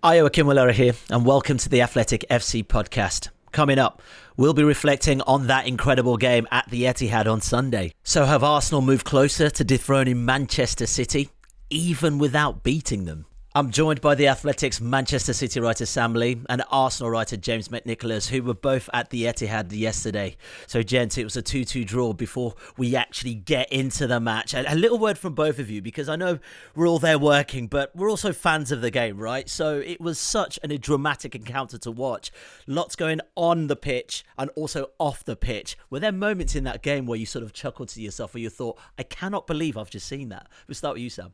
Ayo Akinwolere here, and welcome to the Athletic FC podcast. Coming up, we'll be reflecting on that incredible game at the Etihad on Sunday. So have Arsenal moved closer to dethroning Manchester City, even without beating them? I'm joined by the Athletic's Manchester City writer Sam Lee and Arsenal writer James McNicholas, who were both at the Etihad yesterday. So, gents, it was a 2-2 draw before we actually get into the match. A little word from both of you, because I know we're all there working, but we're also fans of the game, right? So it was such a dramatic encounter to watch. Lots going on the pitch and also off the pitch. Were there moments in that game where you sort of chuckled to yourself, where you thought, I cannot believe I've just seen that? We'll start with you, Sam.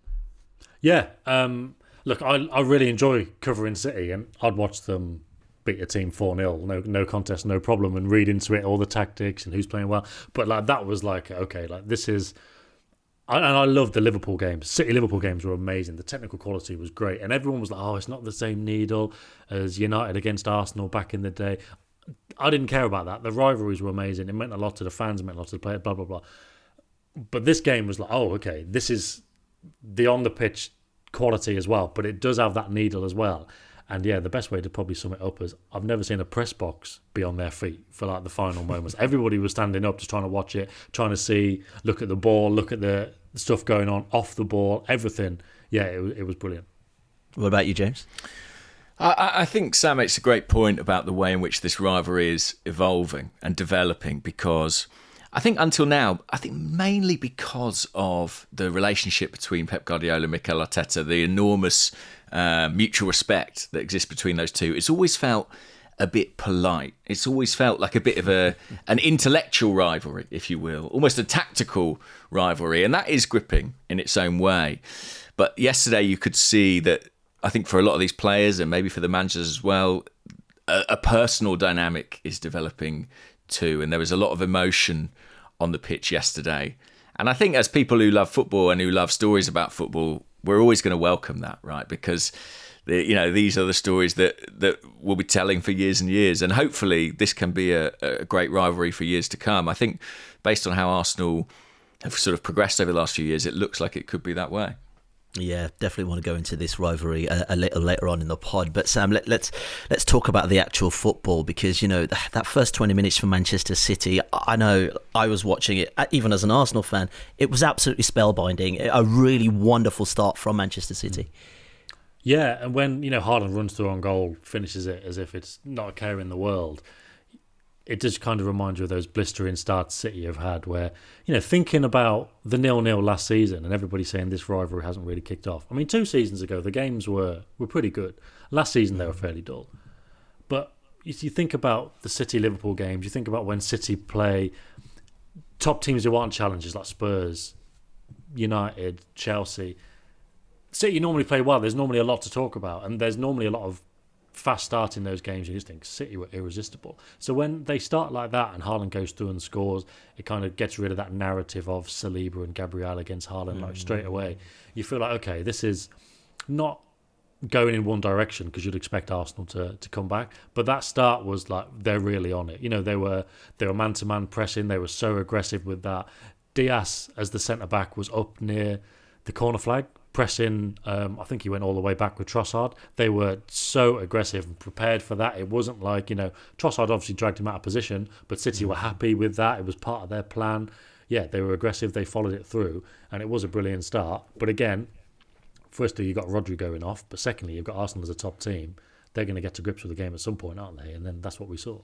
Yeah, look, I really enjoy covering City, and I'd watch them beat a team 4-0, no contest, no problem, and read into it all the tactics and who's playing well. But that was okay, this is. And I loved the Liverpool games. City-Liverpool games were amazing. The technical quality was great, and everyone was like, "Oh, it's not the same needle as United against Arsenal back in the day." I didn't care about that. The rivalries were amazing. It meant a lot to the fans. It meant a lot to the players. Blah blah blah. But this game was like, "Oh, okay, this is the on the pitch quality as well, but it does have that needle as well." And yeah, the best way to probably sum it up is I've never seen a press box be on their feet for the final moments. Everybody was standing up just trying to watch it, trying to see, look at the ball, look at the stuff going on off the ball, everything. Yeah, it was brilliant. What about you, James? I think Sam makes a great point about the way in which this rivalry is evolving and developing, because I think until now, mainly because of the relationship between Pep Guardiola and Mikel Arteta, the enormous mutual respect that exists between those two, it's always felt a bit polite. It's always felt like a bit of an intellectual rivalry, if you will, almost a tactical rivalry, and that is gripping in its own way. But yesterday you could see that, I think for a lot of these players, and maybe for the managers as well, a personal dynamic is developing too, and there was a lot of emotion on the pitch yesterday. And I think as people who love football and who love stories about football, we're always going to welcome that, right? Because these are the stories that we'll be telling for years and years, and hopefully this can be a great rivalry for years to come. I think based on how Arsenal have sort of progressed over the last few years, it looks like it could be that way. Yeah, definitely want to go into this rivalry a little later on in the pod. But Sam, let's talk about the actual football, because that first 20 minutes for Manchester City, I know I was watching it even as an Arsenal fan. It was absolutely spellbinding. A really wonderful start from Manchester City. Yeah, and when Haaland runs through on goal, finishes it as if it's not a care in the world, it does kind of remind you of those blistering starts City have had, where, thinking about the 0-0 last season and everybody saying this rivalry hasn't really kicked off. I mean, 2 seasons ago, the games were pretty good. Last season, they were fairly dull. But if you think about the City-Liverpool games, you think about when City play top teams who aren't challengers like Spurs, United, Chelsea. City normally play well. There's normally a lot to talk about, and there's normally a lot of fast start in those games. You just think City were irresistible. So when they start like that and Haaland goes through and scores, it kind of gets rid of that narrative of Saliba and Gabriel against Haaland straight away. You feel like, okay, this is not going in one direction, because you'd expect Arsenal to come back. But that start was like, they're really on it. They were man-to-man pressing. They were so aggressive with that. Diaz, as the centre-back, was up near the corner flag, pressing. I think he went all the way back with Trossard. They were so aggressive and prepared for that. It wasn't like, Trossard obviously dragged him out of position, but City were happy with that. It was part of their plan. Yeah, they were aggressive. They followed it through, and it was a brilliant start. But again, firstly, you've got Rodri going off, but secondly, you've got Arsenal as a top team. They're going to get to grips with the game at some point, aren't they? And then that's what we saw.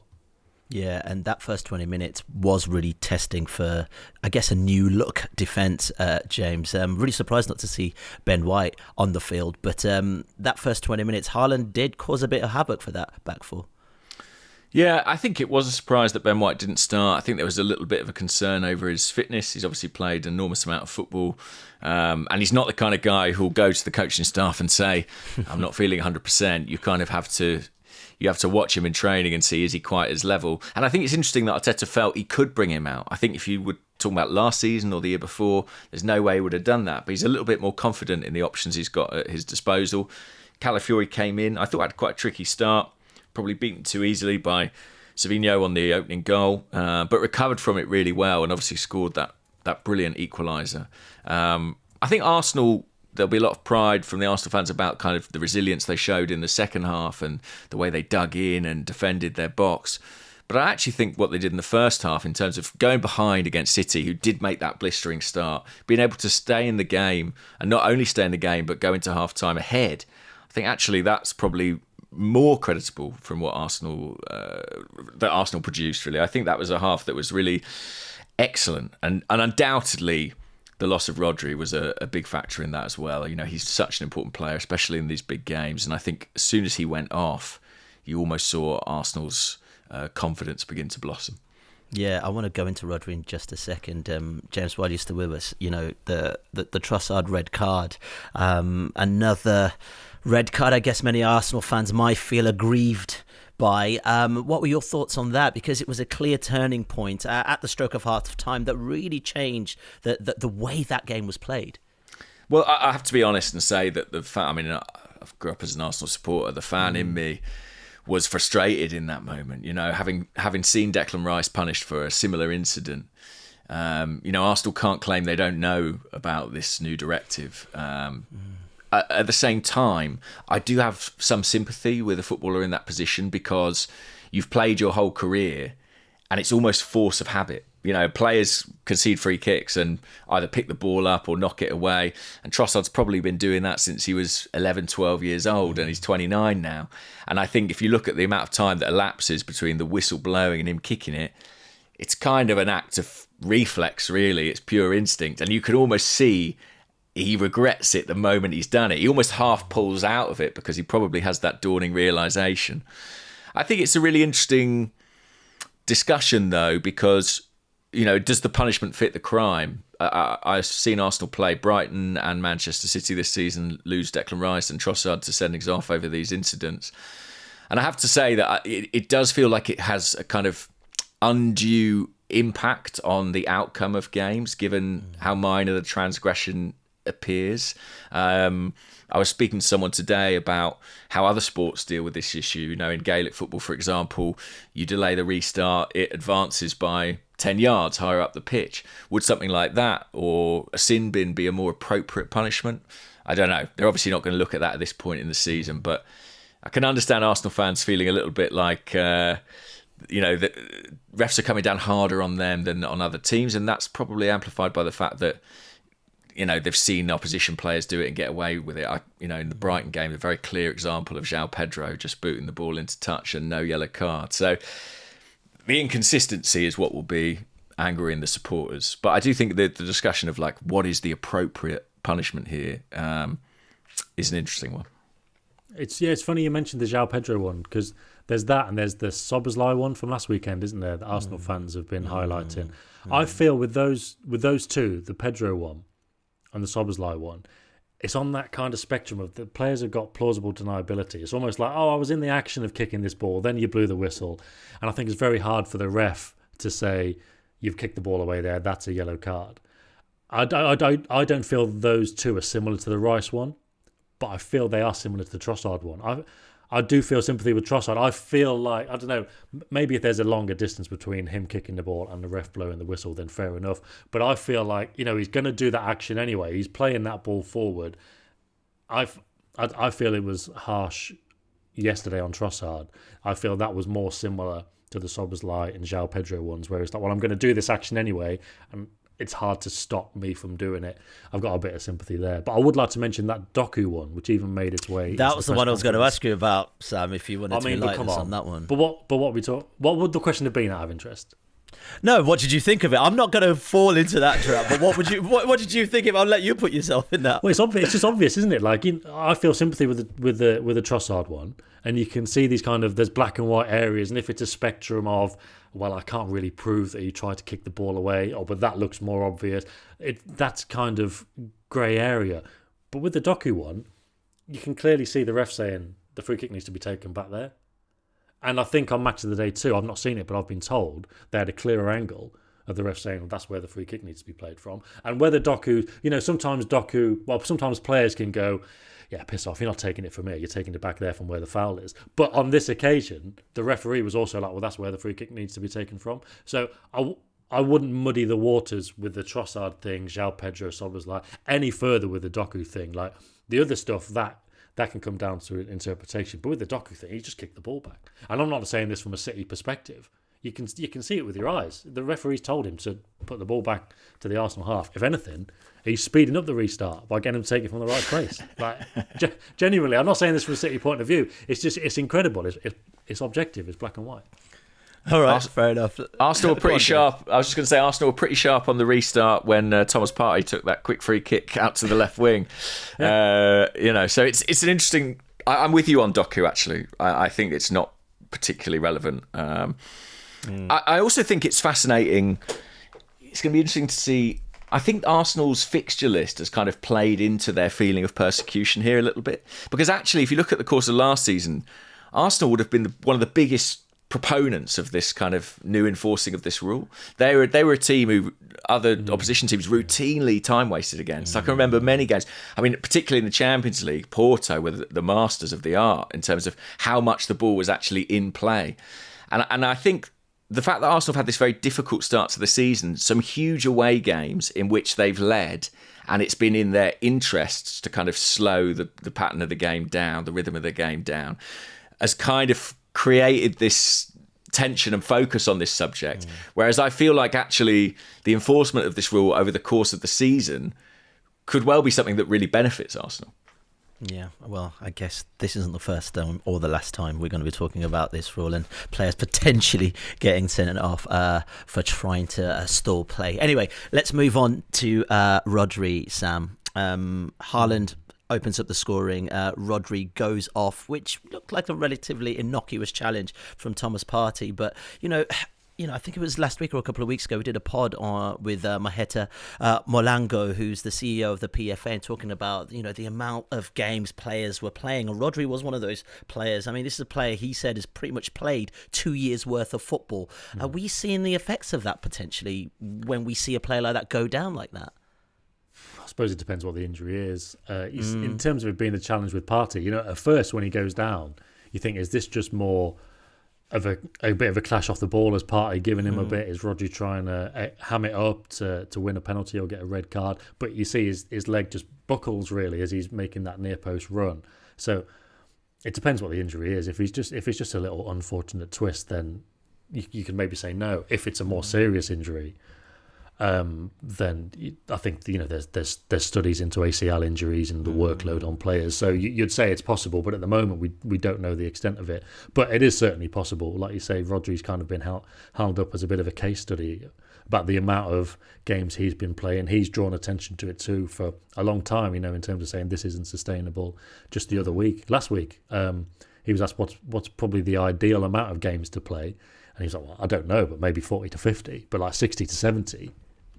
Yeah, and that first 20 minutes was really testing for, I guess, a new look defence, James. Really surprised not to see Ben White on the field, but that first 20 minutes, Haaland did cause a bit of havoc for that back four. Yeah, I think it was a surprise that Ben White didn't start. I think there was a little bit of a concern over his fitness. He's obviously played an enormous amount of football, and he's not the kind of guy who'll go to the coaching staff and say, I'm not feeling 100%. You kind of have to watch him in training and see, is he quite his level? And I think it's interesting that Arteta felt he could bring him out. I think if you were talking about last season or the year before, there's no way he would have done that. But he's a little bit more confident in the options he's got at his disposal. Calafiori came in. I thought had quite a tricky start, probably beaten too easily by Savinho on the opening goal, but recovered from it really well and obviously scored that brilliant equaliser. I think Arsenal, there'll be a lot of pride from the Arsenal fans about kind of the resilience they showed in the second half and the way they dug in and defended their box. But I actually think what they did in the first half in terms of going behind against City, who did make that blistering start, being able to stay in the game and not only stay in the game but go into half-time ahead, I think actually that's probably more creditable from what Arsenal produced, really. I think that was a half that was really excellent. And undoubtedly, the loss of Rodri was a big factor in that as well. You know, he's such an important player, especially in these big games. And I think as soon as he went off, you almost saw Arsenal's confidence begin to blossom. Yeah, I want to go into Rodri in just a second. James, while you're still with us, you know, the Trossard red card, another red card I guess many Arsenal fans might feel aggrieved by. What were your thoughts on that? Because it was a clear turning point at the stroke of half time that really changed the way that game was played. Well, I have to be honest and say that the fan, I mean, I grew up as an Arsenal supporter. The fan in me was frustrated in that moment, you know, having seen Declan Rice punished for a similar incident. You know, Arsenal can't claim they don't know about this new directive. At the same time, I do have some sympathy with a footballer in that position because you've played your whole career and it's almost force of habit. You know, players concede free kicks and either pick the ball up or knock it away. And Trossard's probably been doing that since he was 11, 12 years old, and he's 29 now. And I think if you look at the amount of time that elapses between the whistle blowing and him kicking it, it's kind of an act of reflex, really. It's pure instinct. And you can almost see he regrets it the moment he's done it. He almost half pulls out of it because he probably has that dawning realisation. I think it's a really interesting discussion, though, because, you know, does the punishment fit the crime? I've seen Arsenal play Brighton and Manchester City this season, lose Declan Rice and Trossard to sendings off over these incidents. And I have to say that it does feel like it has a kind of undue impact on the outcome of games, given how minor the transgression appears. I was speaking to someone today about how other sports deal with this issue. You know, in Gaelic football, for example, you delay the restart, it advances by 10 yards higher up the pitch. Would something like that or a sin bin be a more appropriate punishment? I don't know. They're obviously not going to look at that at this point in the season, but I can understand Arsenal fans feeling a little bit like, you know, the refs are coming down harder on them than on other teams, and that's probably amplified by the fact that, you know, they've seen opposition players do it and get away with it. You know, in the Brighton game, a very clear example of João Pedro just booting the ball into touch and no yellow card. So the inconsistency is what will be angering the supporters. But I do think that the discussion of, like, what is the appropriate punishment here is an interesting one. It's funny you mentioned the João Pedro one, because there's that and there's the Szoboszlai one from last weekend, isn't there, that Arsenal fans have been highlighting. I feel with those two, the Pedro one and the Szoboszlai one, it's on that kind of spectrum of the players have got plausible deniability. It's almost like, oh, I was in the action of kicking this ball, then you blew the whistle. And I think it's very hard for the ref to say, you've kicked the ball away there, that's a yellow card. I don't feel those two are similar to the Rice one, but I feel they are similar to the Trossard one. I do feel sympathy with Trossard. I feel like, I don't know, maybe if there's a longer distance between him kicking the ball and the ref blowing the whistle, then fair enough. But I feel like, you know, he's going to do that action anyway. He's playing that ball forward. I feel it was harsh yesterday on Trossard. I feel that was more similar to the Szoboszlai and João Pedro ones, where it's like, well, I'm going to do this action anyway, and it's hard to stop me from doing it. I've got a bit of sympathy there. But I would like to mention that Doku one, which even made its way. That was the one I was going to ask you about, Sam, if you wanted to enlighten us on that one. But what would the question have been out of interest? No, what did you think of it? I'm not going to fall into that trap, but what did you think of it? I'll let you put yourself in that. Well, it's obvious. It's just obvious, isn't it? Like, I feel sympathy with the Trossard one, and you can see these kind of, there's black and white areas, and if it's a spectrum of, well, I can't really prove that he tried to kick the ball away, but that looks more obvious. That's kind of grey area. But with the Doku one, you can clearly see the ref saying the free kick needs to be taken back there. And I think on Match of the Day too, I've not seen it, but I've been told they had a clearer angle of the ref saying, well, that's where the free kick needs to be played from. And whether Doku, you know, sometimes players can go, yeah, piss off, you're not taking it from here, you're taking it back there from where the foul is. But on this occasion, the referee was also like, well, that's where the free kick needs to be taken from. So I wouldn't muddy the waters with the Trossard thing, João Pedro, Szoboszlai, any further with the Doku thing. Like the other stuff, that can come down to interpretation. But with the Doku thing, he just kicked the ball back. And I'm not saying this from a City perspective. You can see it with your eyes. The referees told him to put the ball back to the Arsenal half. If anything, he's speeding up the restart by getting him to take it from the right place. Like genuinely, I'm not saying this from a City point of view. It's incredible. It's objective. It's black and white. All right, fair enough. Arsenal were pretty sharp. I was just going to say Arsenal were pretty sharp on the restart when Thomas Partey took that quick free kick out to the left wing. So it's an interesting. I'm with you on Doku. Actually, I think it's not particularly relevant. I also think it's fascinating. It's going to be interesting to see. I think Arsenal's fixture list has kind of played into their feeling of persecution here a little bit. Because actually, if you look at the course of last season, Arsenal would have been one of the biggest proponents of this kind of new enforcing of this rule. They were a team who other opposition teams routinely time wasted against. I can remember many games. I mean, particularly in the Champions League, Porto were the masters of the art in terms of how much the ball was actually in play. And I think the fact that Arsenal have had this very difficult start to the season, some huge away games in which they've led, and it's been in their interests to kind of slow the pattern of the game down, the rhythm of the game down, has kind of created this tension and focus on this subject. Whereas I feel like actually the enforcement of this rule over the course of the season could well be something that really benefits Arsenal. Yeah, well, I guess this isn't the first time or the last time we're going to be talking about this rule and players potentially getting sent off for trying to stall play. Anyway, let's move on to Rodri, Sam. Haaland opens up the scoring. Rodri goes off, which looked like a relatively innocuous challenge from Thomas Partey. But, I think it was last week or a couple of weeks ago, we did a pod with Maheta Molango, who's the CEO of the PFA, and talking about, the amount of games players were playing. And Rodri was one of those players. I mean, this is a player he said has pretty much played 2 years worth of football. Are we seeing the effects of that potentially when we see a player like that go down like that? I suppose it depends what the injury is. In terms of it being a challenge with Partey, at first when he goes down, you think, is this just more of a bit of a clash off the ball as Partey giving him a bit? Is Rodri trying to ham it up to win a penalty or get a red card? But you see his leg just buckles really as he's making that near post run. So it depends what the injury is. If it's just a little unfortunate twist, then you can maybe say no. If it's a more serious injury, then I think there's studies into ACL injuries and the workload on players. So you'd say it's possible, but at the moment we don't know the extent of it. But it is certainly possible. Like you say, Rodri's kind of been held up as a bit of a case study about the amount of games he's been playing. He's drawn attention to it too for a long time. In terms of saying this isn't sustainable. Just the other week, last week, he was asked what's probably the ideal amount of games to play, and he's like, well, I don't know, but maybe 40 to 50, but like 60 to 70.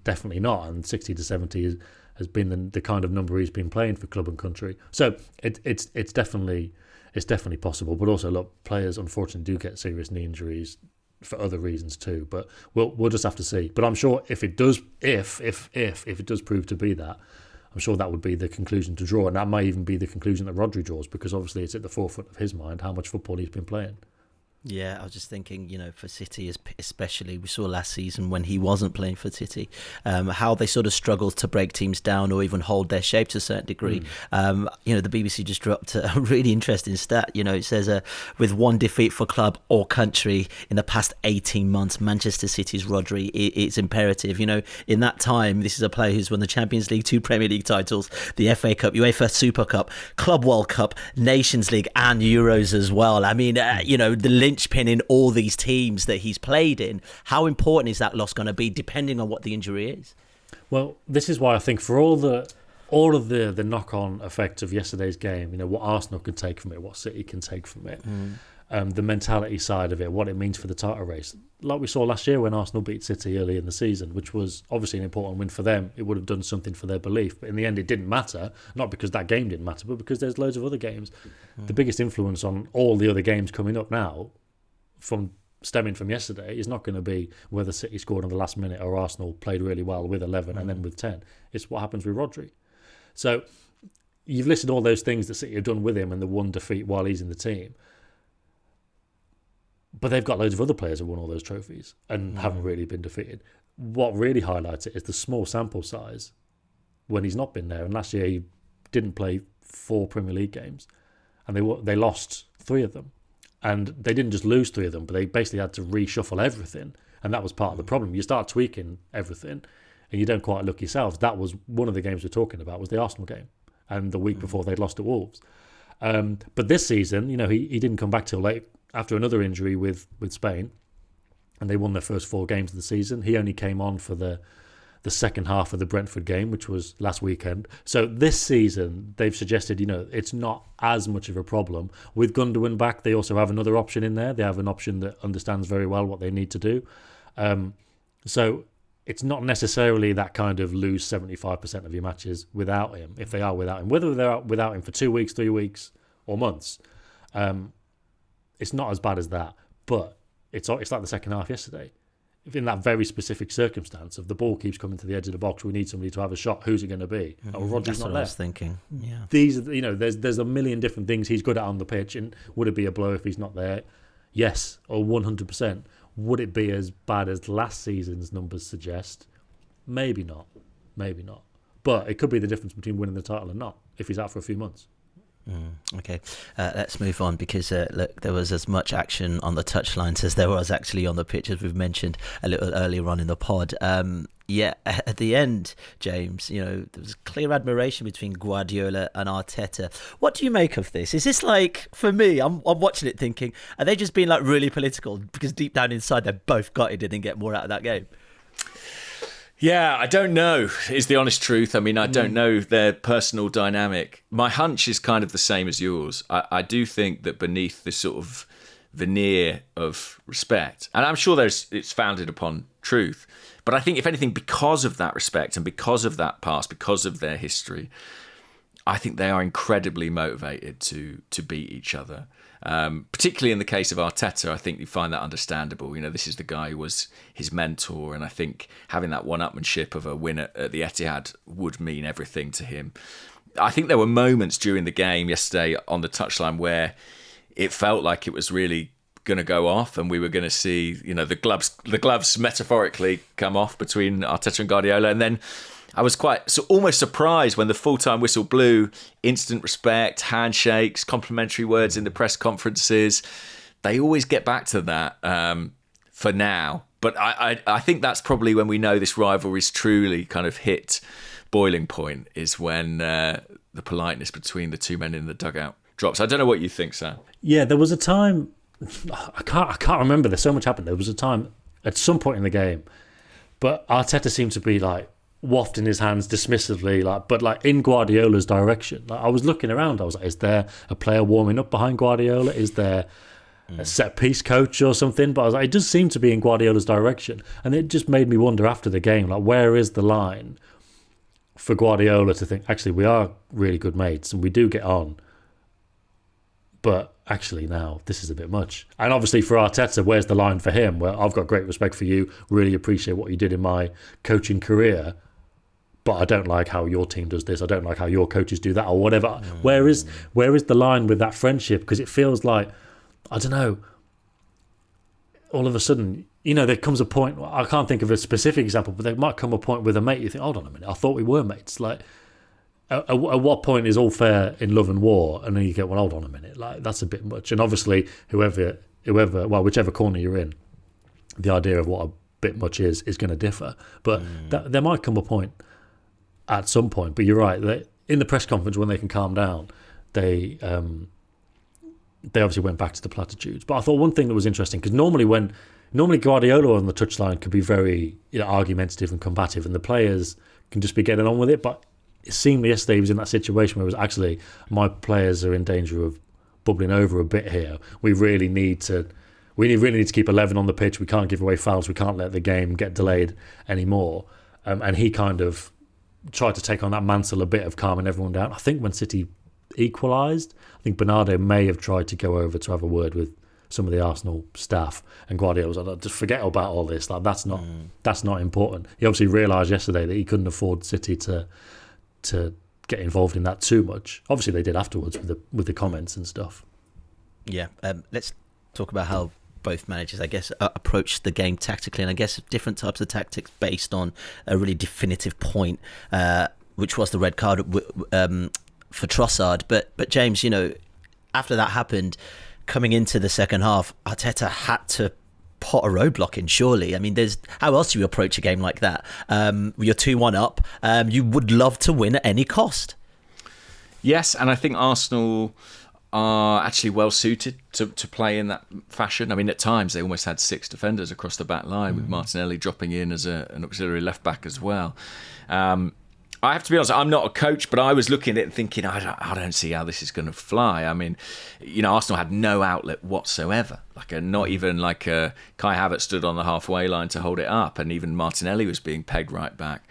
Definitely not, and 60 to 70 has been the kind of number he's been playing for club and country. So it's definitely possible. But also, look, players unfortunately do get serious knee injuries for other reasons too. But we'll just have to see. But I'm sure if it does prove to be that, I'm sure that would be the conclusion to draw, and that might even be the conclusion that Rodri draws, because obviously it's at the forefront of his mind how much football he's been playing. Yeah, I was just thinking, for City especially, we saw last season when he wasn't playing for City, how they sort of struggled to break teams down or even hold their shape to a certain degree. The BBC just dropped a really interesting stat. It says with one defeat for club or country in the past 18 months, Manchester City's Rodri, it's imperative. In that time, this is a player who's won the Champions League, 2 Premier League titles, the FA Cup, UEFA Super Cup, Club World Cup, Nations League and Euros as well. I mean, the linchpin in all these teams that he's played in. How important is that loss going to be, depending on what the injury is? Well, this is why I think for all of the knock-on effect of yesterday's game, what Arsenal can take from it, what City can take from it, the mentality side of it, what it means for the title race. Like we saw last year when Arsenal beat City early in the season, which was obviously an important win for them. It would have done something for their belief, but in the end it didn't matter, not because that game didn't matter, but because there's loads of other games. The biggest influence on all the other games coming up now, stemming from yesterday, is not going to be whether City scored in the last minute or Arsenal played really well with 11 and then with 10. It's what happens with Rodri. So you've listed all those things that City have done with him and the one defeat while he's in the team. But they've got loads of other players who won all those trophies and haven't really been defeated. what really highlights it is the small sample size when he's not been there. And last year he didn't play 4 Premier League games, and they lost 3 of them. And they didn't just lose 3 of them, but they basically had to reshuffle everything. And that was part of the problem. You start tweaking everything and you don't quite look yourselves. That was one of the games we're talking about, was the Arsenal game. And the week before they'd lost to Wolves. But this season, he didn't come back till late after another injury with Spain. And they won their first 4 games of the season. He only came on for the second half of the Brentford game, which was last weekend. So this season, they've suggested, it's not as much of a problem. With Gundogan back, they also have another option in there. They have an option that understands very well what they need to do. So it's not necessarily that kind of lose 75% of your matches without him, if they are without him. Whether they're without him for 2 weeks, 3 weeks, or months, it's not as bad as that. But it's like the second half yesterday. If in that very specific circumstance of the ball keeps coming to the edge of the box, we need somebody to have a shot. Who's it going to be? Oh, Rodri's That's not what there. I was thinking. Yeah. These, there's a million different things he's good at on the pitch. And would it be a blow if he's not there? Yes, or 100%. Would it be as bad as last season's numbers suggest? Maybe not. Maybe not. But it could be the difference between winning the title and not if he's out for a few months. Okay, let's move on because look, there was as much action on the touchlines as there was actually on the pitch, as we've mentioned a little earlier on in the pod. At the end, James, there was clear admiration between Guardiola and Arteta. What do you make of this? Is this like, for me, I'm watching it thinking, are they just being like really political because deep down inside they both got it, didn't get more out of that game? Yeah, I don't know, is the honest truth. I mean, I don't know their personal dynamic. My hunch is kind of the same as yours. I do think that beneath this sort of veneer of respect, and I'm sure it's founded upon truth, but I think, if anything, because of that respect and because of that past, because of their history, I think they are incredibly motivated to beat each other. Particularly in the case of Arteta, I think you find that understandable. This is the guy who was his mentor, and I think having that one-upmanship of a win at the Etihad would mean everything to him. I think there were moments during the game yesterday on the touchline where it felt like it was really going to go off, and we were going to see, the gloves metaphorically come off between Arteta and Guardiola, and then I was almost surprised when the full-time whistle blew. Instant respect, handshakes, complimentary words in the press conferences. They always get back to that for now. But I think that's probably when we know this rivalry's truly kind of hit boiling point, is when the politeness between the two men in the dugout drops. I don't know what you think, Sam. Yeah, there was a time, I can't remember, there's so much happened. There was a time at some point in the game, but Arteta seemed to be like wafting his hands dismissively, but in Guardiola's direction. I was looking around, I was like, is there a player warming up behind Guardiola? Is there a set piece coach or something? But I was like, it does seem to be in Guardiola's direction. And it just made me wonder after the game, where is the line for Guardiola to think, actually, we are really good mates and we do get on, but actually now this is a bit much. And obviously for Arteta, where's the line for him? Well, I've got great respect for you, really appreciate what you did in my coaching career, but I don't like how your team does this, I don't like how your coaches do that, or whatever. Where is the line with that friendship? Because it feels like, I don't know, all of a sudden, there comes a point, I can't think of a specific example, but there might come a point with a mate, you think, hold on a minute, I thought we were mates. At what point is all fair in love and war? And then you get, well, hold on a minute, that's a bit much. And obviously, whichever corner you're in, the idea of what a bit much is going to differ. But there might come a point at some point. But you're right, in the press conference when they can calm down, they obviously went back to the platitudes. But I thought one thing that was interesting, because normally Guardiola on the touchline could be very argumentative and combative, and the players can just be getting on with it. But it seemed yesterday he was in that situation where it was actually, my players are in danger of bubbling over a bit here. We really need to keep 11 on the pitch. We can't give away fouls. We can't let the game get delayed anymore. And he kind of tried to take on that mantle a bit of calming everyone down. I think when City equalised, I think Bernardo may have tried to go over to have a word with some of the Arsenal staff, and Guardiola was like, just forget about all this. That's not important. He obviously realised yesterday that he couldn't afford City to get involved in that too much. Obviously they did afterwards with the comments and stuff. Yeah, let's talk about how both managers, I guess, approached the game tactically, and I guess different types of tactics based on a really definitive point, which was the red card for Trossard. But James, after that happened, coming into the second half, Arteta had to put a roadblock in, surely. I mean, how else do you approach a game like that? You're 2-1 up. You would love to win at any cost. Yes, and I think Arsenal are actually well suited to play in that fashion. I mean, at times they almost had 6 defenders across the back line, with Martinelli dropping in as an auxiliary left back as well. I have to be honest, I'm not a coach, but I was looking at it and thinking, I don't see how this is going to fly. I mean, Arsenal had no outlet whatsoever. Not even Kai Havertz stood on the halfway line to hold it up, and even Martinelli was being pegged right back.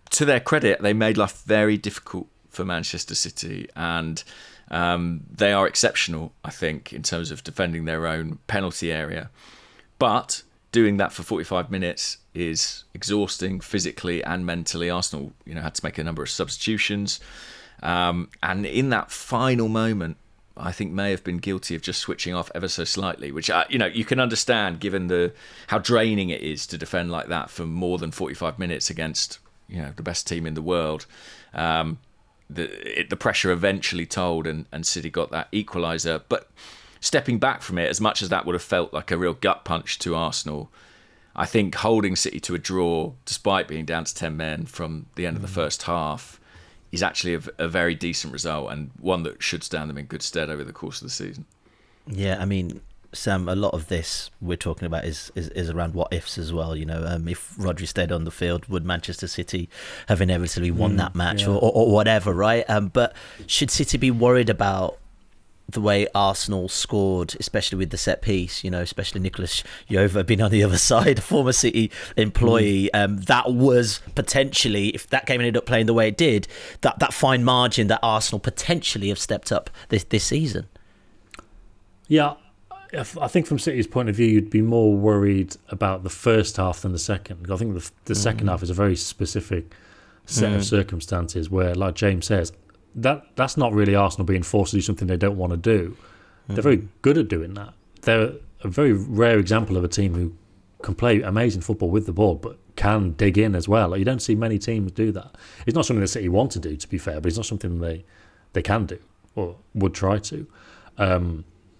To their credit, they made life very difficult for Manchester City, and they are exceptional, I think, in terms of defending their own penalty area. But doing that for 45 minutes is exhausting physically and mentally. Arsenal, had to make a number of substitutions. And in that final moment, I think may have been guilty of just switching off ever so slightly, which, you can understand given how draining it is to defend like that for more than 45 minutes against, the best team in the world. The pressure eventually told, and City got that equaliser. But stepping back from it, as much as that would have felt like a real gut punch to Arsenal, I think holding City to a draw, despite being down to 10 men from the end of the first half, is actually a very decent result, and one that should stand them in good stead over the course of the season. Yeah, I mean, Sam, a lot of this we're talking about is around what ifs as well. If Rodri stayed on the field, would Manchester City have inevitably won that match, or whatever, right? But should City be worried about the way Arsenal scored, especially with the set piece, especially Nicholas Jova being on the other side, a former City employee, that was potentially, if that game ended up playing the way it did, that fine margin that Arsenal potentially have stepped up this season. Yeah, I think from City's point of view, you'd be more worried about the first half than the second. I think the second half is a very specific set of circumstances where, like James says, that's not really Arsenal being forced to do something they don't want to do. They're very good at doing that. They're a very rare example of a team who can play amazing football with the ball, but can dig in as well. You don't see many teams do that. It's not something that City want to do, to be fair, but it's not something they can do or would try to.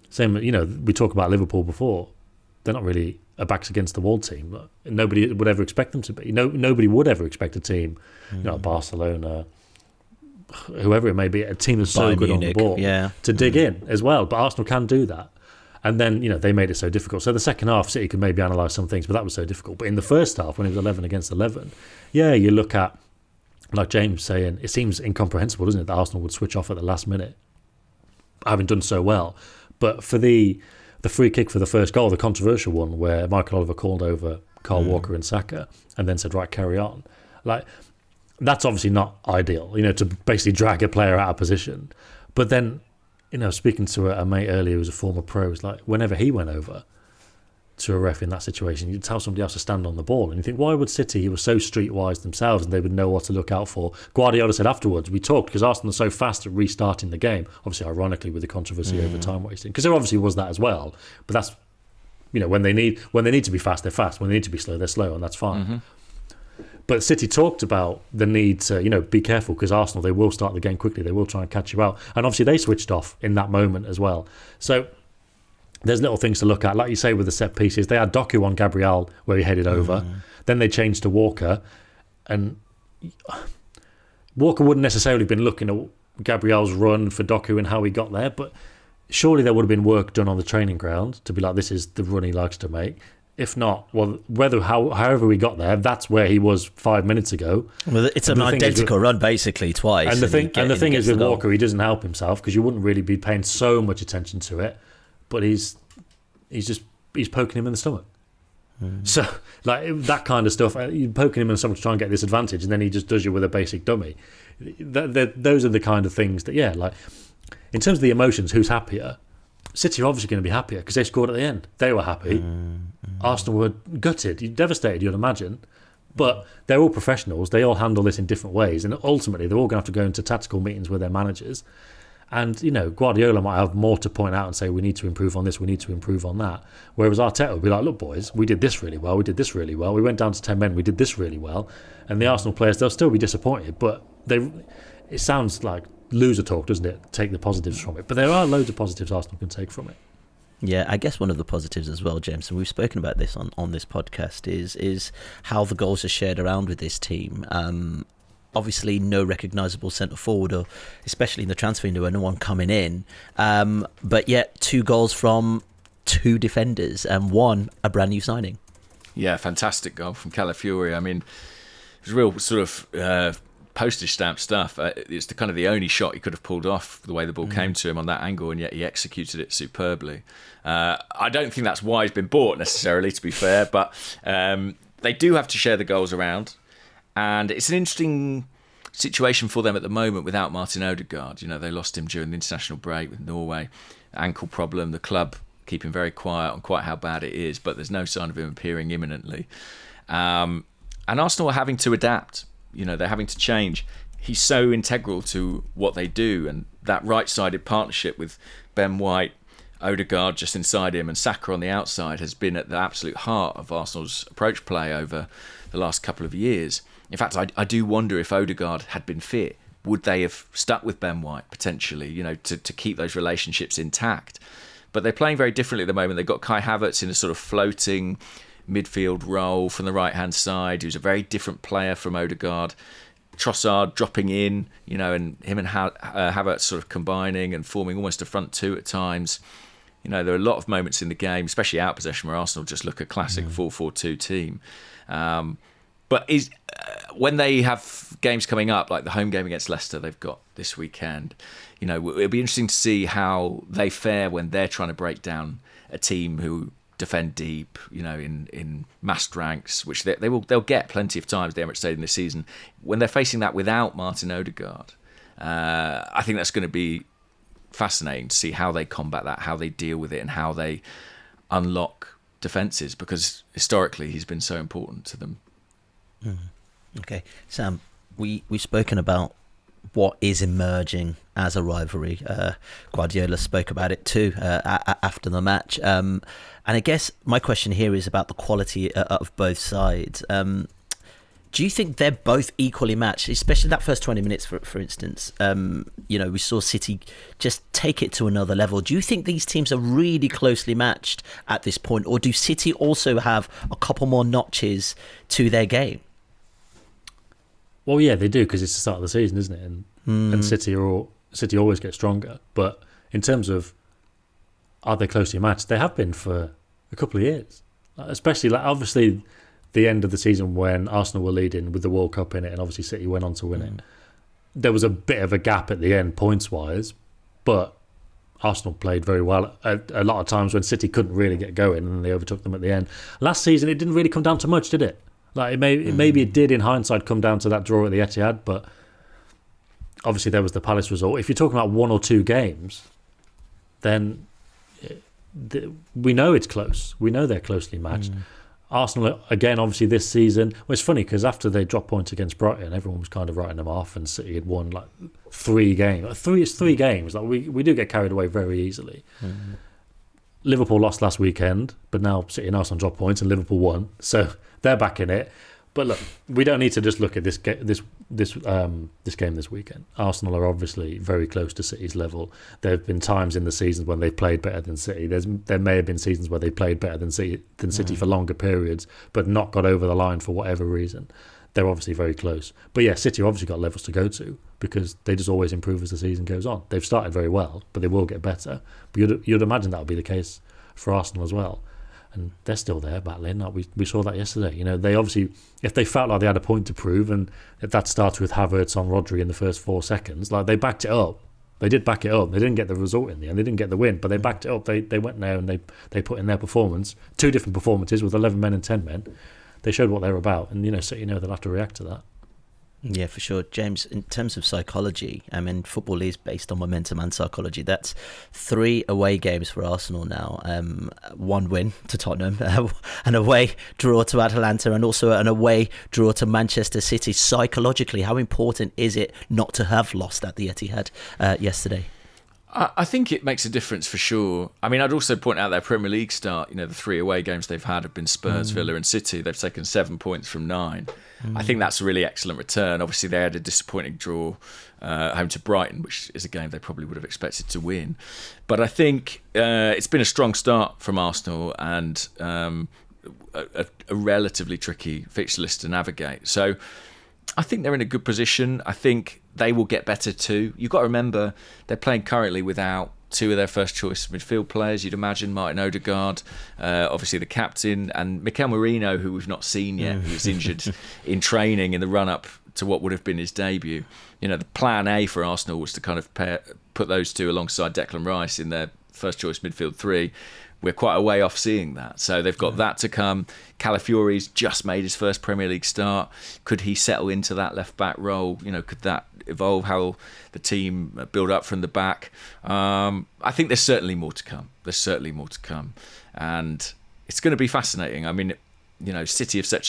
Same, we talk about Liverpool before. They're not really a backs against the wall team. Nobody would ever expect them to be. Nobody would ever expect a team, Barcelona, whoever it may be, a team that's so good Munich, on the ball, to dig in as well. But Arsenal can do that. And then, they made it so difficult. So the second half, City could maybe analyse some things, but that was so difficult. But in the first half, when it was 11 against 11, you look at, like James saying, it seems incomprehensible, doesn't it, that Arsenal would switch off at the last minute, having done so well. But for the free kick for the first goal, the controversial one, where Michael Oliver called over Kyle Walker and Saka and then said, right, carry on. That's obviously not ideal, to basically drag a player out of position. But then, speaking to a mate earlier who's a former pro, it's like whenever he went over to a ref in that situation, you'd tell somebody else to stand on the ball. And you think, why would City, who were so streetwise themselves and they would know what to look out for? Guardiola said afterwards, we talked because Arsenal are so fast at restarting the game, obviously ironically with the controversy over time wasting, because there obviously was that as well. But that's, when they need to be fast, they're fast. When they need to be slow, they're slow, and that's fine. But City talked about the need to, be careful because Arsenal, they will start the game quickly. They will try and catch you out. And obviously they switched off in that moment as well. So there's little things to look at. Like you say with the set pieces, they had Doku on Gabriel where he headed over. Then they changed to Walker. And Walker wouldn't necessarily have been looking at Gabriel's run for Doku and how he got there. But surely there would have been work done on the training ground to be like, this is the run he likes to make. If not, well, however we got there, that's where he was 5 minutes ago. Well, it's an identical run, basically, twice. And the thing is with Walker, he doesn't help himself because you wouldn't really be paying so much attention to it. But he's poking him in the stomach. So, that kind of stuff, you're poking him in the stomach to try and get this advantage, and then he just does you with a basic dummy. Those are the kind of things that, in terms of the emotions, who's happier? City are obviously going to be happier because they scored at the end. They were happy. Arsenal were gutted, devastated, you'd imagine. But they're all professionals. They all handle this in different ways. And ultimately, they're all going to have to go into tactical meetings with their managers. And, Guardiola might have more to point out and say, we need to improve on this, we need to improve on that. Whereas Arteta would be like, look, boys, we did this really well, we did this really well, we went down to 10 men, we did this really well. And the Arsenal players, they'll still be disappointed, but it sounds like loser talk, doesn't it? Take the positives from it. But there are loads of positives Arsenal can take from it. Yeah, I guess one of the positives as well, James, and we've spoken about this on this podcast, is how the goals are shared around with this team. Obviously, no recognisable centre forward, or especially in the transfer window, no one coming in. But yet, 2 goals from 2 defenders, and 1 a brand new signing. Yeah, fantastic goal from Calafiori. I mean, it was real sort of postage stamp stuff. It's the only shot he could have pulled off the way the ball came to him on that angle, and yet he executed it superbly. I don't think that's why he's been bought necessarily, to be fair, but they do have to share the goals around. And it's an interesting situation for them at the moment without Martin Odegaard. They lost him during the international break with Norway. Ankle problem, the club keeping very quiet on quite how bad it is, but there's no sign of him appearing imminently. And Arsenal are having to adapt. They're having to change. He's so integral to what they do, and that right-sided partnership with Ben White, Odegaard just inside him, and Saka on the outside has been at the absolute heart of Arsenal's approach play over the last couple of years. In fact, I do wonder if Odegaard had been fit, would they have stuck with Ben White potentially, to keep those relationships intact? But they're playing very differently at the moment. They've got Kai Havertz in a sort of floating midfield role from the right-hand side, who's a very different player from Odegaard. Trossard dropping in, and him and Havertz sort of combining and forming almost a front 2 at times. There are a lot of moments in the game, especially out possession, where Arsenal just look a classic 4-4-2 team. But when they have games coming up, like the home game against Leicester they've got this weekend, it'll be interesting to see how they fare when they're trying to break down a team who defend deep, in massed ranks, which they'll get plenty of times at the Emirates Stadium this season. When they're facing that without Martin Odegaard, I think that's going to be fascinating to see how they combat that, how they deal with it, and how they unlock defences, because historically he's been so important to them. Okay, Sam, we've spoken about what is emerging as a rivalry. Guardiola spoke about it too after the match. And I guess my question here is about the quality of both sides. Do you think they're both equally matched, especially that first 20 minutes, for instance? We saw City just take it to another level. Do you think these teams are really closely matched at this point, or do City also have a couple more notches to their game? Well, yeah, they do, because it's the start of the season, isn't it? And City always get stronger. But in terms of are they closely matched, they have been for a couple of years. Especially, obviously, the end of the season when Arsenal were leading with the World Cup in it, and obviously City went on to win it. There was a bit of a gap at the end, points-wise, but Arsenal played very well a lot of times when City couldn't really get going, and they overtook them at the end. Last season, it didn't really come down to much, did it? Maybe it did in hindsight come down to that draw at the Etihad, but obviously there was the Palace result. If you're talking about 1 or 2 games, then we know it's close. We know they're closely matched. Arsenal, again, obviously this season, well, it's funny because after they dropped points against Brighton, everyone was kind of writing them off, and City had won 3 games. It's 3 games. We do get carried away very easily. Liverpool lost last weekend, but now City and Arsenal dropped points, and Liverpool won. So they're back in it. But look, we don't need to just look at this game this weekend. Arsenal are obviously very close to City's level. There have been times in the season when they've played better than City. There may have been seasons where they played better than City for longer periods, but not got over the line for whatever reason. They're obviously very close. But yeah, City obviously got levels to go to, because they just always improve as the season goes on. They've started very well, but they will get better. But you'd imagine that would be the case for Arsenal as well. And they're still there battling. We saw that yesterday. They obviously, if they felt like they had a point to prove, and if that started with Havertz on Rodri in the first 4 seconds, they backed it up. They did back it up. They didn't get the result in the end. They didn't get the win, but they backed it up. They went there and they put in their performance. 2 different performances with 11 men and 10 men. They showed what they're about, and City know they'll have to react to that. Yeah, for sure. James, in terms of psychology, football is based on momentum and psychology. That's 3 away games for Arsenal now. 1 win to Tottenham, an away draw to Atalanta, and also an away draw to Manchester City. Psychologically, how important is it not to have lost at the Etihad yesterday? I think it makes a difference for sure. I mean, I'd also point out their Premier League start. You know, the 3 away games they've had have been Spurs, Villa and City. They've taken 7 points from 9. I think that's a really excellent return. Obviously, they had a disappointing draw home to Brighton, which is a game they probably would have expected to win. But I think it's been a strong start from Arsenal and a relatively tricky fixture list to navigate. So I think they're in a good position. I think they will get better too. You've got to remember they're playing currently without 2 of their first choice midfield players. You'd imagine Martin Odegaard, obviously the captain, and Mikel Merino, who we've not seen yet, who was injured in training in the run-up to what would have been his debut. You know, the plan A for Arsenal was to kind of put those 2 alongside Declan Rice in their first choice midfield 3. We're quite a way off seeing that. So they've got that to come. Calafiori's just made his first Premier League start. Could he settle into that left-back role? You know, could that evolve how the team build up from the back? I think there's certainly more to come. And it's going to be fascinating. I mean, you know, City have set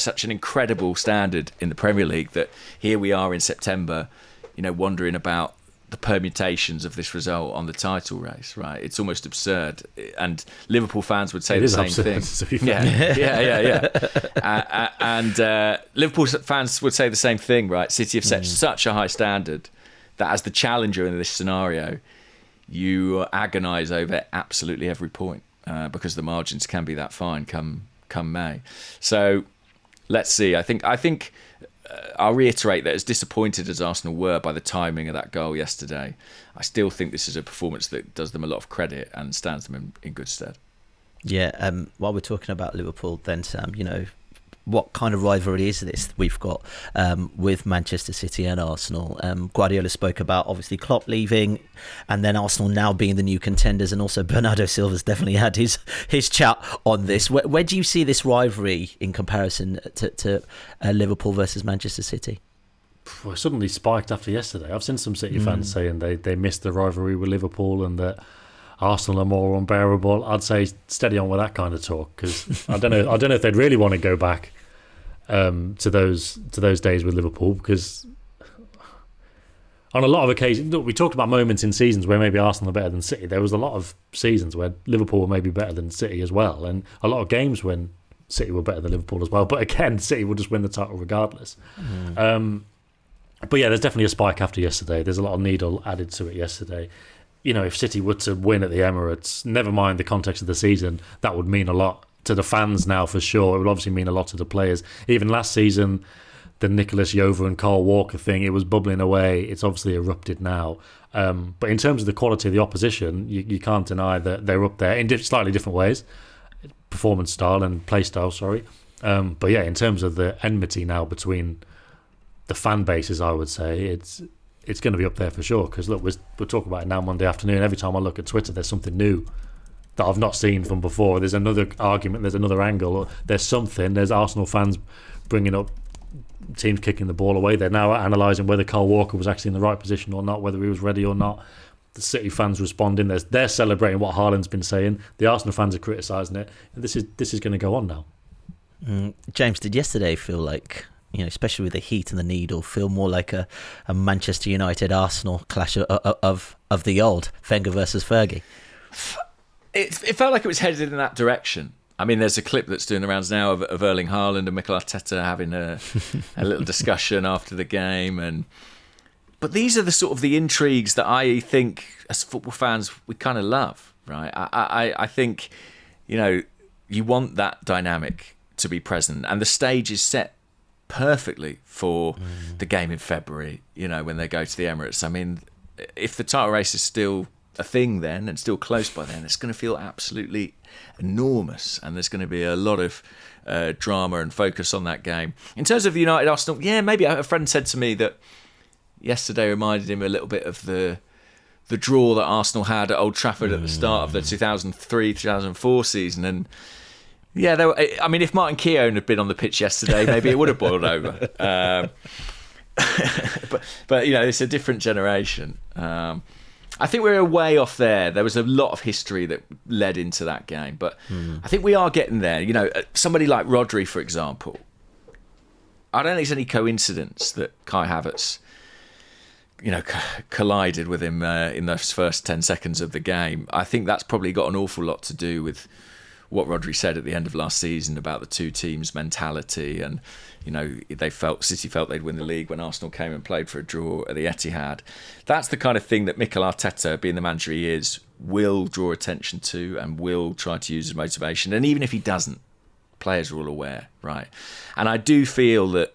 such an incredible standard in the Premier League that here we are in September, you know, wondering about the permutations of this result on the title race, right? It's almost absurd, and Liverpool fans would say the same thing. And Liverpool fans would say the same thing, right? City have set such a high standard that as the challenger in this scenario, you agonise over absolutely every point because the margins can be that fine come May. So let's see. I think. I'll reiterate that as disappointed as Arsenal were by the timing of that goal yesterday, I still think this is a performance that does them a lot of credit and stands them in good stead. Yeah, while we're talking about Liverpool then, Sam, you know, what kind of rivalry is this we've got with Manchester City and Arsenal? Guardiola spoke about obviously Klopp leaving and then Arsenal now being the new contenders, and also Bernardo Silva's definitely had his chat on this. Where do you see this rivalry in comparison to Liverpool versus Manchester City? Well, it suddenly spiked after yesterday. I've seen some City fans saying they missed the rivalry with Liverpool and that Arsenal are more unbearable. I'd say steady on with that kind of talk, because I don't know if they'd really want to go back to those days with Liverpool, because on a lot of occasions, look, we talked about moments in seasons where maybe Arsenal are better than City. There was a lot of seasons where Liverpool were maybe better than City as well, and a lot of games when City were better than Liverpool as well. But again, City will just win the title regardless. But yeah, there's definitely a spike after yesterday. There's a lot of needle added to it yesterday. You know, if City were to win at the Emirates, never mind the context of the season, that would mean a lot to the fans now for sure. It would obviously mean a lot to the players. Even last season, the Nicholas Yova and Carl Walker thing, it was bubbling away. It's obviously erupted now. But in terms of the quality of the opposition, you can't deny that they're up there in slightly different ways. Performance style and play style, sorry. But yeah, in terms of the enmity now between the fan bases, I would say it's going to be up there for sure. Because look, we're talking about it now Monday afternoon. Every time I look at Twitter, there's something new that I've not seen from before. There's another argument, there's another angle, there's something. There's Arsenal fans bringing up teams kicking the ball away. They're now analysing whether Kyle Walker was actually in the right position or not, whether he was ready or not. The City fans responding. They're celebrating what Haaland's been saying. The Arsenal fans are criticising it. And this is going to go on now. James, did yesterday feel like, you know, especially with the heat and the needle, feel more like a Manchester United Arsenal clash of the old Wenger versus Fergie? It felt like it was headed in that direction. I mean, there's a clip that's doing the rounds now of Erling Haaland and Mikel Arteta having a little discussion after the game, but these are the sort of the intrigues that I think as football fans we kind of love, right? I think, you know, you want that dynamic to be present, and the stage is set perfectly for the game in February, you know, when they go to the Emirates. I mean, if the title race is still a thing then and still close by then, it's going to feel absolutely enormous, and there's going to be a lot of drama and focus on that game. In terms of the United Arsenal, yeah, maybe a friend said to me that yesterday reminded him a little bit of the draw that Arsenal had at Old Trafford at the start of the 2003-2004 season. And yeah, I mean, if Martin Keown had been on the pitch yesterday, maybe it would have boiled over. But you know, it's a different generation. I think we're way off there. There was a lot of history that led into that game, but I think we are getting there. You know, somebody like Rodri, for example, I don't think it's any coincidence that Kai Havertz collided with him in those first 10 seconds of the game. I think that's probably got an awful lot to do with what Rodri said at the end of last season about the two teams' mentality, and City felt they'd win the league when Arsenal came and played for a draw at the Etihad. That's the kind of thing that Mikel Arteta, being the manager he is, will draw attention to and will try to use as motivation. And even if he doesn't, players are all aware, right? And I do feel that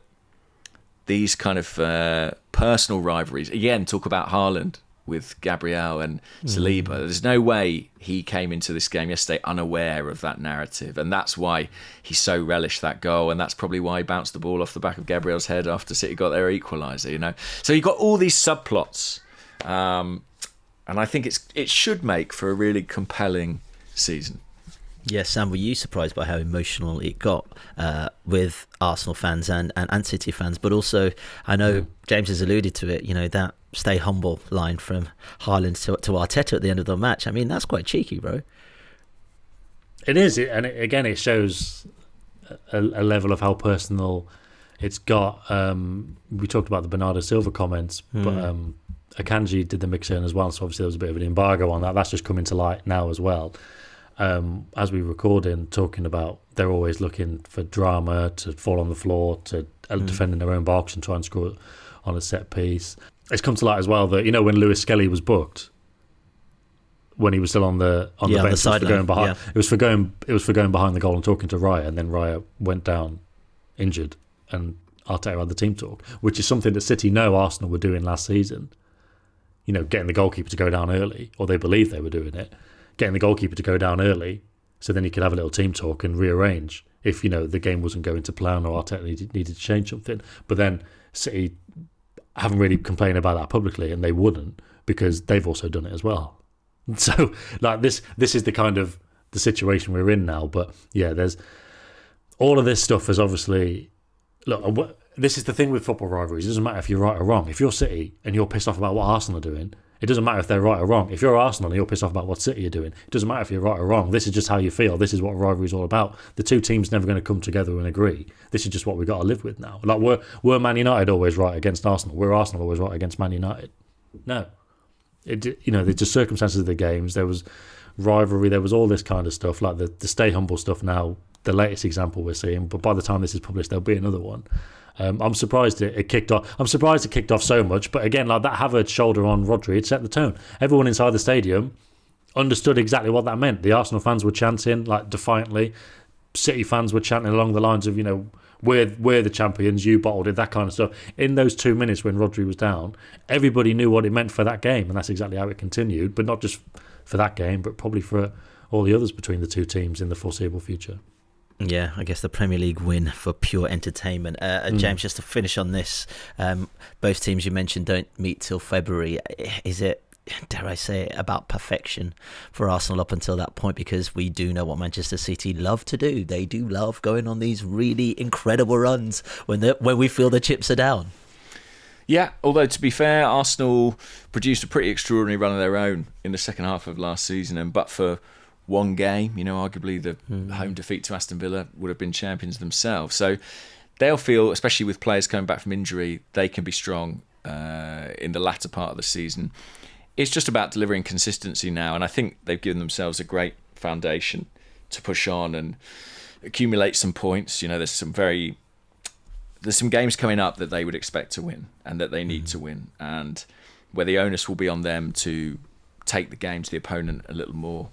these kind of personal rivalries, again, talk about Haaland with Gabriel and Saliba. There's no way he came into this game yesterday unaware of that narrative, and that's why he so relished that goal, and that's probably why he bounced the ball off the back of Gabriel's head after City got their equaliser. So you've got all these subplots, and I think it should make for a really compelling season. Yeah, Sam, were you surprised by how emotional it got with Arsenal fans and City fans? But also, I know James has alluded to it, that stay humble line from Haaland to Arteta at the end of the match. I mean, that's quite cheeky, bro. It is, and again, it shows a level of how personal it's got. We talked about the Bernardo Silva comments, but Akanji did the mix-in as well, so obviously there was a bit of an embargo on that. That's just coming to light now as well. As we record in, talking about they're always looking for drama, to fall on the floor, to defend in their own box and try and score on a set piece. It's come to light as well that when Lewis Skelly was booked, when he was still on the bench, sideline, it was for going behind the goal and talking to Raya, and then Raya went down injured, and Arteta had the team talk, which is something that City know Arsenal were doing last season. Getting the goalkeeper to go down early, or they believed they were doing it. Getting the goalkeeper to go down early so then he could have a little team talk and rearrange if the game wasn't going to plan or Arteta needed to change something. But then City haven't really complained about that publicly, and they wouldn't, because they've also done it as well. So this is the kind of the situation we're in now. But yeah, there's all of this stuff is obviously, look, this is the thing with football rivalries. It doesn't matter if you're right or wrong. If you're City and you're pissed off about what Arsenal are doing, it doesn't matter if they're right or wrong. If you're Arsenal and you're pissed off about what City are doing, it doesn't matter if you're right or wrong. This is just how you feel. This is what rivalry is all about. The two teams never going to come together and agree. This is just what we've got to live with now. Were Man United always right against Arsenal? Were Arsenal always right against Man United? No. There's just circumstances of the games. There was rivalry. There was all this kind of stuff, like the stay humble stuff now, the latest example we're seeing. But by the time this is published, there'll be another one. I'm surprised it kicked off. I'm surprised it kicked off so much. But again, like that Havertz shoulder on Rodri, it set the tone. Everyone inside the stadium understood exactly what that meant. The Arsenal fans were chanting like defiantly. City fans were chanting along the lines of, we're the champions, you bottled it, that kind of stuff. In those 2 minutes when Rodri was down, everybody knew what it meant for that game, and that's exactly how it continued. But not just for that game, but probably for all the others between the two teams in the foreseeable future. Yeah, I guess the Premier League win for pure entertainment. James, just to finish on this, both teams you mentioned don't meet till February. Is it, dare I say it, about perfection for Arsenal up until that point? Because we do know what Manchester City love to do. They do love going on these really incredible runs when we feel the chips are down. Yeah, although to be fair, Arsenal produced a pretty extraordinary run of their own in the second half of last season, and but for one game, arguably the home defeat to Aston Villa would have been champions themselves. So they'll feel, especially with players coming back from injury, they can be strong in the latter part of the season. It's just about delivering consistency now, and I think they've given themselves a great foundation to push on and accumulate some points. There's some games coming up that they would expect to win and that they need to win, and where the onus will be on them to take the game to the opponent a little more.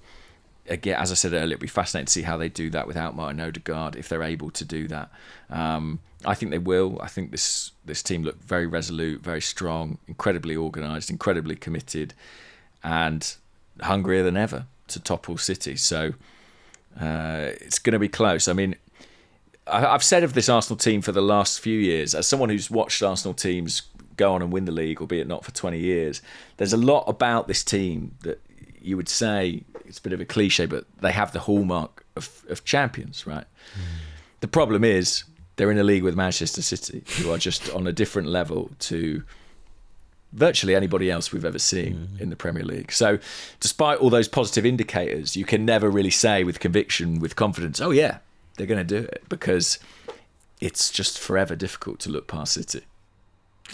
Again, as I said earlier, it'll be fascinating to see how they do that without Martin Odegaard, if they're able to do that. I think they will. I think this team look very resolute, very strong, incredibly organised, incredibly committed, and hungrier than ever to topple City. So it's going to be close. I mean, I've said of this Arsenal team for the last few years, as someone who's watched Arsenal teams go on and win the league, albeit not for 20 years, there's a lot about this team that you would say, it's a bit of a cliche, but they have the hallmark of champions, right? The problem is they're in a league with Manchester City, who are just on a different level to virtually anybody else we've ever seen in the Premier League. So despite all those positive indicators, you can never really say with conviction, with confidence, oh yeah, they're going to do it, because it's just forever difficult to look past City.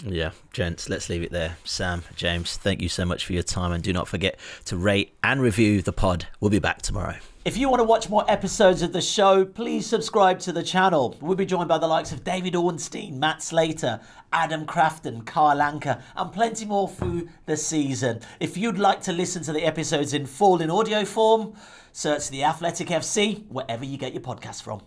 Yeah, gents, let's leave it there. Sam, James, thank you so much for your time, and do not forget to rate and review the pod. We'll be back tomorrow. If you want to watch more episodes of the show, please subscribe to the channel. We'll be joined by the likes of David Ornstein, Matt Slater, Adam Crafton, Carl Anker, and plenty more through the season. If you'd like to listen to the episodes in full in audio form, search The Athletic FC wherever you get your podcasts from.